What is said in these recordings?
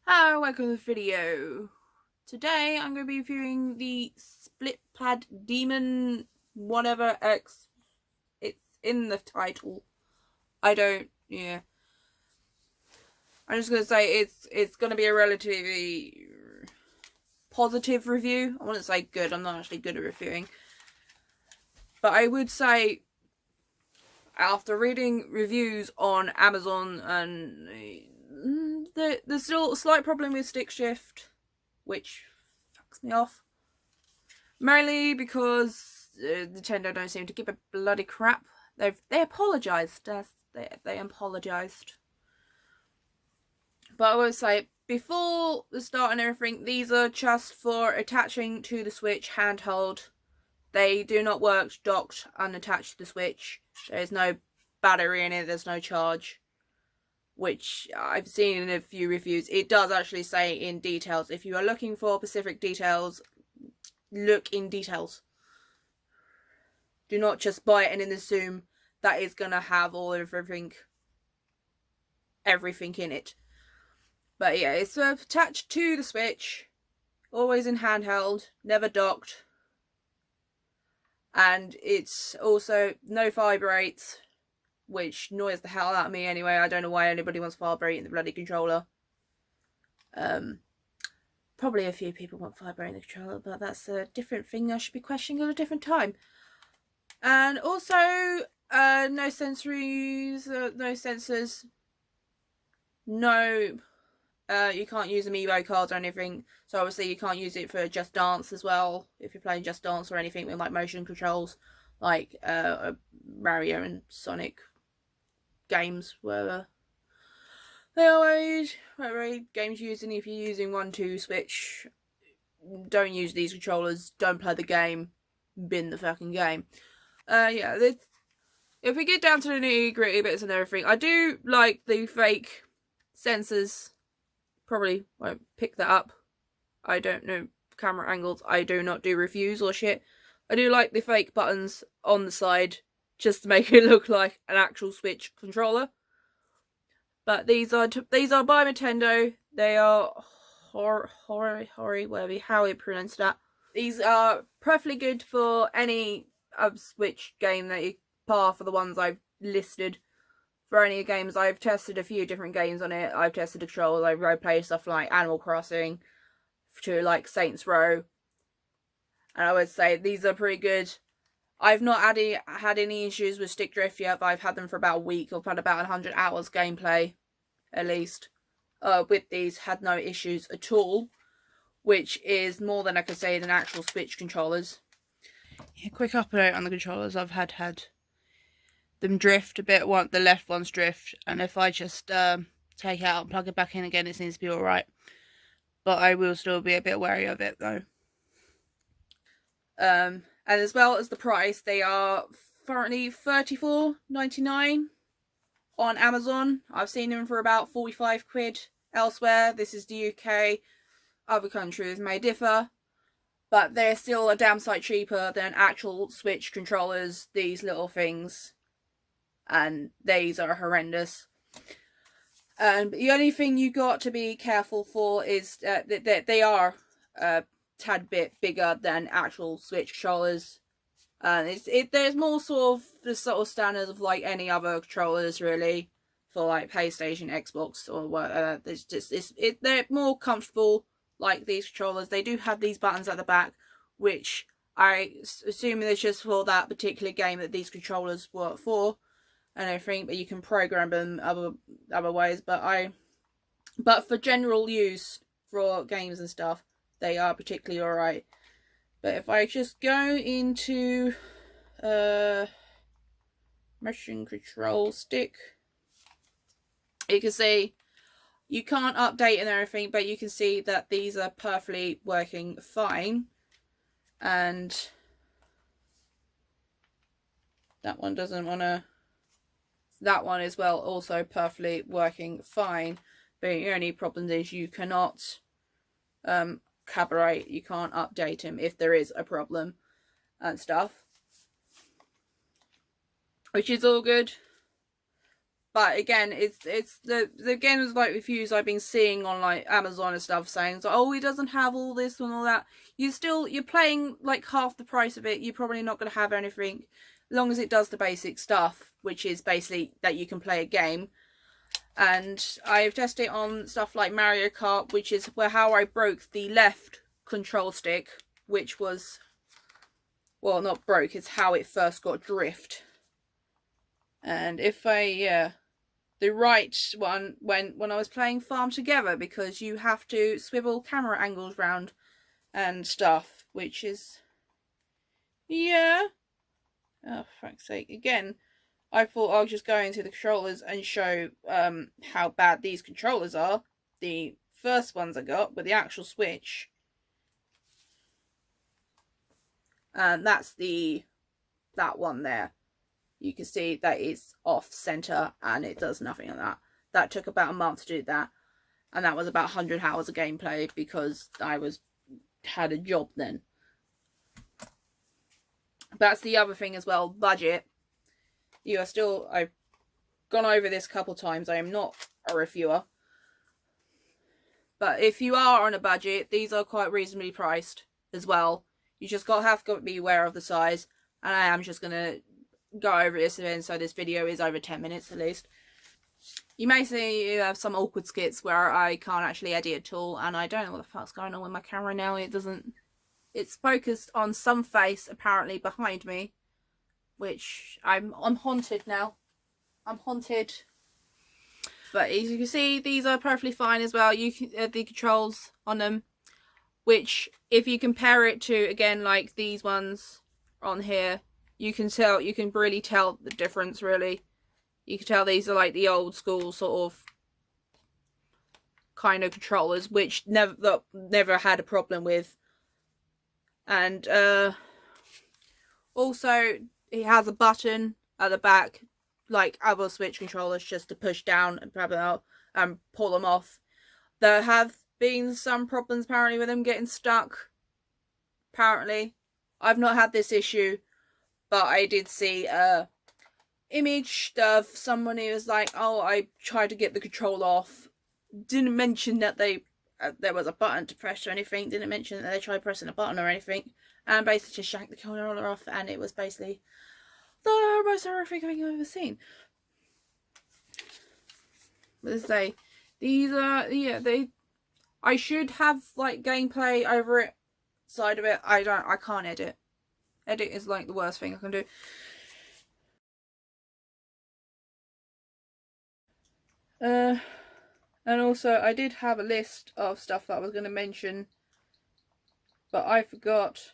Hello, welcome to the video. Today I'm going to be reviewing the split pad Demon whatever X. It's in the title. I'm just going to say it's going to be a relatively positive review. I wouldn't say good, I'm not actually good at reviewing. But I would say, after reading reviews on Amazon, and there's still a slight problem with stick shift, which fucks me off. Mainly because Nintendo don't seem to give a bloody crap. They apologised. They apologised. But I will say, before the start and everything, these are just for attaching to the Switch handheld. They do not work docked unattached to the Switch. There's no battery in it, there's no charge. Which I've seen in a few reviews. It does actually say in details. If you are looking for specific details, look in details. Do not just buy it and then assume that it's going to have all of everything in it. But yeah, it's attached to the Switch. Always in handheld, never docked. And it's also no vibrates, which annoys the hell out of me anyway. I don't know why anybody wants vibrating the bloody controller. Probably a few people want vibrating the controller, but that's a different thing I should be questioning at a different time. And also, no sensories, no sensors. No, you can't use amiibo cards or anything. So obviously you can't use it for Just Dance as well. If you're playing Just Dance or anything with like motion controls, like Mario and Sonic games, whatever games using. If you're using 1-2 Switch, don't use these controllers. Don't play the game. Bin the fucking game. If we get down to the nitty gritty bits and everything, I do like the fake sensors. Probably won't pick that up. I don't know camera angles. I do not do reviews or shit. I do like the fake buttons on the side, just to make it look like an actual Switch controller. But these are by Nintendo. They are hori, whatever how you pronounce that. These are perfectly good for any Switch game that you par for the ones I've listed. For any games, I've tested a few different games on it. I've tested the controls. I've played stuff like Animal Crossing to like Saints Row, and I would say these are pretty good. I've not had any issues with stick drift yet, but I've had them for about a week. I've had about 100 hours gameplay, at least. With these, had no issues at all, which is more than I could say than actual Switch controllers. Yeah, quick update on the controllers. I've had them drift a bit. The left one's drift, and if I just take it out and plug it back in again, it seems to be alright. But I will still be a bit wary of it though. And as well as the price, they are currently $34.99 on Amazon. I've seen them for about 45 quid elsewhere. This is the UK. Other countries may differ, but they're still a damn sight cheaper than actual Switch controllers, these little things. And these are horrendous. And the only thing you got to be careful for is that they are tad bit bigger than actual Switch controllers, and there's more sort of the sort of standards of like any other controllers really for like PlayStation, Xbox, or whatever. They're more comfortable like these controllers. They do have these buttons at the back, which I assume is just for that particular game that these controllers were for, and everything. But you can program them other ways. But for general use for games and stuff, they are particularly alright. But if I just go into motion control stick, you can see you can't update and everything, but you can see that these are perfectly working fine. And that one doesn't want to. That one as well, also perfectly working fine. But the only problem is you cannot calibrate, you can't update him if there is a problem and stuff, which is all good. But again, it's the games like reviews I've been seeing on like Amazon and stuff saying, so, oh, it doesn't have all this and all that. You're playing like half the price of it. You're probably not going to have anything, as long as it does the basic stuff, which is basically that you can play a game. And I've tested it on stuff like Mario Kart, which is how I broke the left control stick, which was, well, not broke, it's how it first got drift. And if the right one when I was playing Farm Together, because you have to swivel camera angles round and stuff, which is, yeah. Oh, for fuck's sake. Again, I thought I was just going to the controllers and show how bad these controllers are. The first ones I got with the actual Switch. And that's that one there. You can see that it's off center and it does nothing on that. That took about a month to do that. And that was about 100 hours of gameplay because I had a job then. That's the other thing as well, budget. I've gone over this a couple times. I am not a reviewer. But if you are on a budget, these are quite reasonably priced as well. You just have to be aware of the size. And I am just going to go over this again, so this video is over 10 minutes at least. You may see you have some awkward skits where I can't actually edit at all. And I don't know what the fuck's going on with my camera now. It's focused on some face apparently behind me. Which I'm haunted now. I'm haunted. But as you can see, these are perfectly fine as well. You can the controls on them, which if you compare it to again like these ones on here, you can really tell the difference. Really, you can tell these are like the old school sort of kind of controllers, which never had a problem with. And also, it has a button at the back, like other Switch controllers, just to push down and grab them out and pull them off. There have been some problems apparently with them getting stuck. Apparently, I've not had this issue, but I did see a image of someone who was like, "Oh, I tried to get the control off." Didn't mention that there was a button to press or anything. Didn't mention that they tried pressing a button or anything. And basically just shanked the controller off, and it was basically the most horrific thing I've ever seen. But as I say, these are, I should have like gameplay over it, side of it. I can't edit. Edit is like the worst thing I can do. And also I did have a list of stuff that I was going to mention, but I forgot.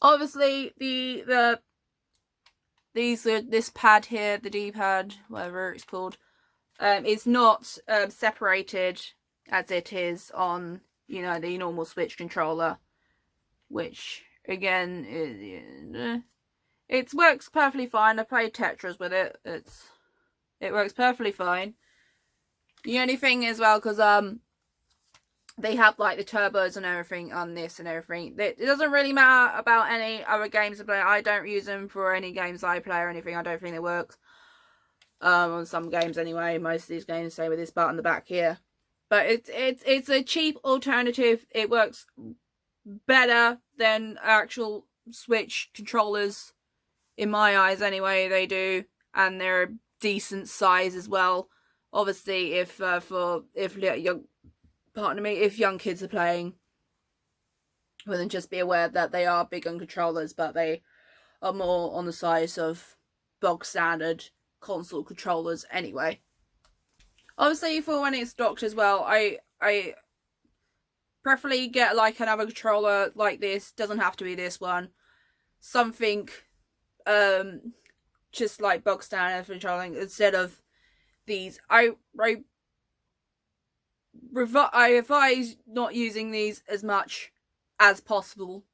Obviously, this pad here, the D-pad, whatever it's called, is not separated as it is on, the normal Switch controller, which again it works perfectly fine. I played Tetris with it. It works perfectly fine. The only thing as well, because they have like the turbos and everything on this and everything. It doesn't really matter about any other games I play. I don't use them for any games I play or anything. I don't think it works. On some games anyway. Most of these games say with this button on the back here. But it's a cheap alternative. It works better than actual Switch controllers. In my eyes anyway, they do. And they're a decent size as well. Obviously, if young kids are playing, well, then just be aware that they are big on controllers, but they are more on the size of bog standard console controllers anyway. Obviously, for when it's docked as well, I preferably get like another controller like this. Doesn't have to be this one. Something just like bog standard for controlling instead of these. I advise not using these as much as possible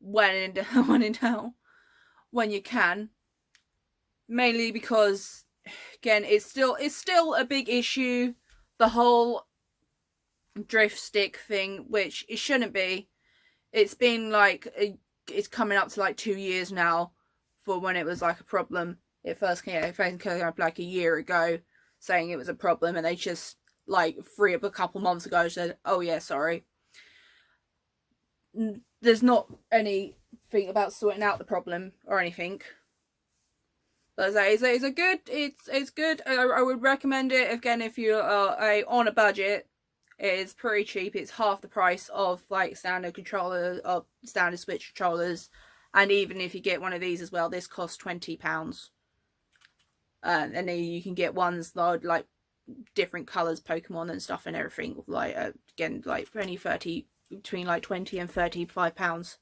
when in doubt, when you can. Mainly because, again, it's still a big issue, the whole drift stick thing, which it shouldn't be. It's been like it's coming up to like 2 years now for when it was like a problem. It first came up like a year ago, saying it was a problem, and they just like free up a couple months ago said, "Oh yeah, sorry." There's not anything about sorting out the problem or anything. But it's a good. It's good. I would recommend it again if you are on a budget. It's pretty cheap. It's half the price of like standard controller or standard Switch controllers, and even if you get one of these as well, this costs £20. And then you can get ones that like different colors, Pokemon and stuff and everything. Like again, like only between like £20 and £35.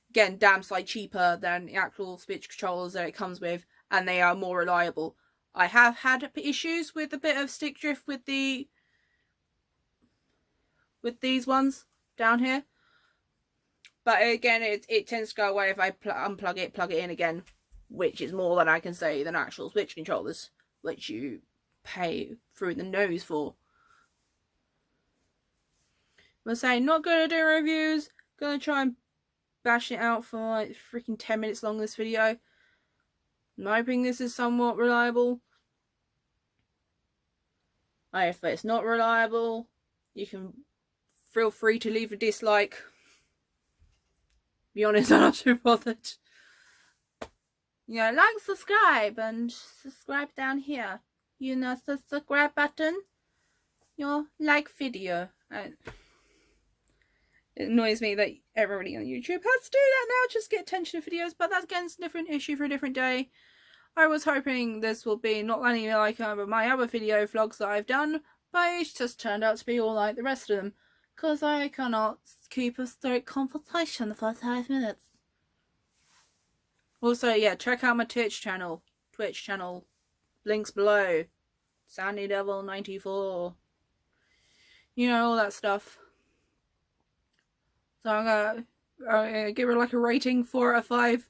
Again, damn sight cheaper than the actual Switch controllers that it comes with, and they are more reliable. I have had issues with a bit of stick drift with these ones down here, but again, it tends to go away if I unplug it, plug it in again, which is more than I can say than actual Switch controllers, which you pay through the nose for. I'm saying, not gonna do reviews, gonna try and bash it out for like freaking 10 minutes long, this video. I'm hoping this is somewhat reliable. If it's not reliable, you can feel free to leave a dislike. Be honest, I'm not too bothered. Yeah, like, subscribe, and subscribe down here. You know, the subscribe button. Your like video. It annoys me that everybody on YouTube has to do that now, just get attention to videos, but that's again a different issue for a different day. I was hoping this will be not only like my other video vlogs that I've done, but it's just turned out to be all like the rest of them, because I cannot keep a straight conversation for 5 minutes. Also, yeah, check out my Twitch channel, links below, Sandy Devil 94, you know, all that stuff. So I'm gonna give her like a rating 4 out of 5.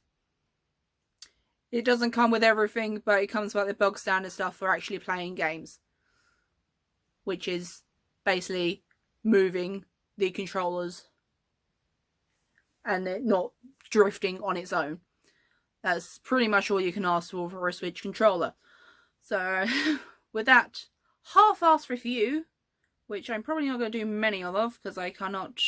It doesn't come with everything, but it comes with the bog standard stuff for actually playing games, which is basically moving the controllers and it not drifting on its own. That's pretty much all you can ask for a Switch controller. So with that half-assed review, which I'm probably not going to do many of because I cannot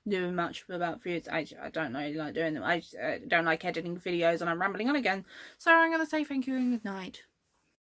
do much about videos. I don't know, like doing them. I don't like editing videos, and I'm rambling on again. So I'm going to say thank you and good night.